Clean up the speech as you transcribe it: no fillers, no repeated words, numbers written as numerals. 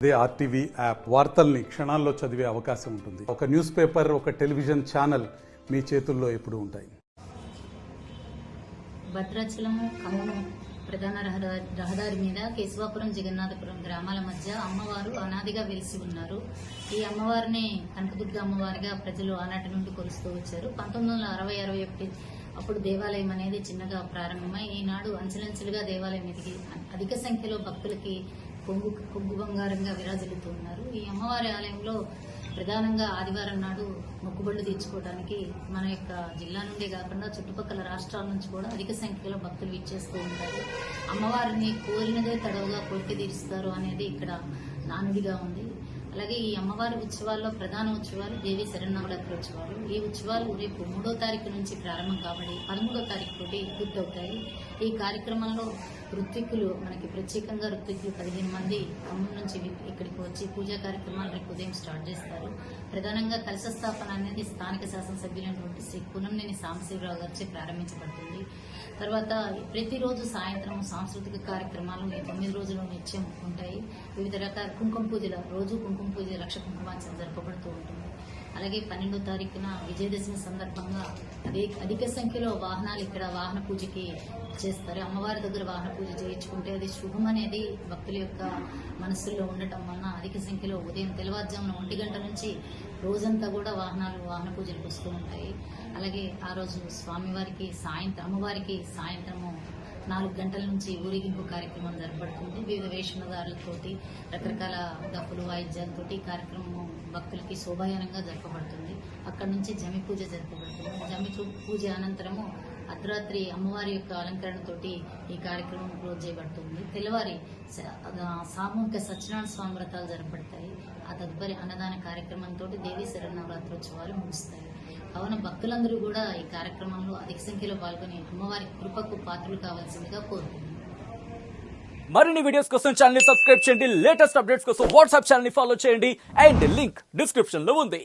అదే RTV app వార్తల్ని క్షణాల్లో చదివే అవకాశం ఉంటుంది. ఒక న్యూస్ పేపర్, ఒక టెలివిజన్ ఛానల్ మీ చేతుల్లో ఎప్పుడూ ఉంటాయి. భద్రాచలము ఖమ్మం ప్రధాన రహదారి మీద కేశవాపురం జగన్నాథపురం గ్రామాల మధ్య అమ్మవారు అనాదిగా వెలిసి ఉన్నారు. ఈ అమ్మవారిని కనకదుర్గ అమ్మవారిగా ప్రజలు ఆనాటి నుండి కొలుస్తూ వచ్చారు. 1960-61 అప్పుడు దేవాలయం అనేది చిన్నగా ప్రారంభమై ఈనాడు అంచెలంచెలుగా దేవాలయం ఎదిగి అధిక సంఖ్యలో భక్తులకి కొంగు బంగారంగా విరాజిల్లుతున్నారు. ఈ అమ్మవారి ఆలయంలో ప్రధానంగా ఆదివారం నాడు మొక్కుబళ్ళు తీర్చుకోవడానికి మన యొక్క జిల్లా నుండే కాకుండా చుట్టుపక్కల రాష్ట్రాల నుంచి కూడా అధిక సంఖ్యలో భక్తులు విచ్చేస్తూ ఉంటారు. అమ్మవారిని కోరినదే తడవుగా కోరిక తీరుస్తారు అనేది ఇక్కడ నానుడిగా ఉంది. అలాగే ఈ అమ్మవారి ఉత్సవాల్లో ప్రధాన ఉత్సవాలు దేవి శరన్నవరాత్రి ఉత్సవాలు. ఈ ఉత్సవాలు రేపు 3వ తారీఖు నుంచి ప్రారంభం కాబట్టి 13వ తారీఖు తోటి పూర్తవుతాయి. ఈ కార్యక్రమంలో ఋత్విక్కులు మనకి ప్రత్యేకంగా ఋత్విక్కులు 15 మంది ఖమ్మం నుంచి ఇక్కడికి వచ్చి పూజా కార్యక్రమాలు రేపు ఉదయం స్టార్ట్ చేస్తారు. ప్రధానంగా కలశ స్థాపన అనేది స్థానిక శాసనసభ్యులైనటువంటి శ్రీ పునంనేని సాంబశివరావు గారిచే ప్రారంభించబడుతుంది. తర్వాత ప్రతిరోజు సాయంత్రం సాంస్కృతిక కార్యక్రమాలు 9 రోజులు నిత్యం ఉంటాయి. వివిధ రకాల కుంకుమ పూజల రోజు కుంకుమ పూజ లక్ష కుంకుమార్చన జరపబడుతూ ఉంటుంది. అలాగే 12వ తారీఖున విజయదశమి సందర్భంగా అధిక సంఖ్యలో వాహనాలు ఇక్కడ వాహన పూజకి చేస్తారు. అమ్మవారి దగ్గర వాహన పూజ చేయించుకుంటే అది శుభం అనేది భక్తుల యొక్క మనస్సుల్లో ఉండటం వలన అధిక సంఖ్యలో ఉదయం తెల్లవారుజామున 1 గంట నుంచి రోజంతా కూడా వాహన పూజలకు వస్తూ ఉంటాయి. అలాగే ఆ రోజు స్వామివారికి అమ్మవారికి సాయంత్రము 4 గంటల నుంచి ఊరేగింపు కార్యక్రమం జరపబడుతుంది. వివిధ వేషధారులతోటి రకరకాల డప్పులు వాయిద్యాలతోటి కార్యక్రమం భక్తులకి శోభాయానంగా జరపబడుతుంది. అక్కడి నుంచి జమి పూజ జరపబడుతుంది. జమి పూజ అనంతరము అర్ధరాత్రి అమ్మవారి యొక్క అలంకరణతోటి ఈ కార్యక్రమం క్లోజ్ చేయబడుతుంది. తెల్లవారి సామూహిక సత్యనారాయణ స్వామి వ్రతాలు జరపబడతాయి. ఆ తదుపరి అన్నదాన కార్యక్రమంతో దేవీ శరన్నవరాత్రోత్సవాలు ముగుస్తాయి. కావున భక్తులందరూ కూడా ఈ కార్యక్రమంలో అధిక సంఖ్యలో పాల్గొని అమ్మవారి కృపకు పాత్రలు కావాల్సిందిగా కోరుతున్నారు. మరిన్ని వీడియోస్ కోసం ఛానల్ ని సబ్స్క్రైబ్ చేయండి. లేటెస్ట్ అప్డేట్స్ కోసం వాట్సాప్ ఛానల్ ని ఫాలో చేయండి. అండ్ లింక్ డిస్క్రిప్షన్ లో ఉంది.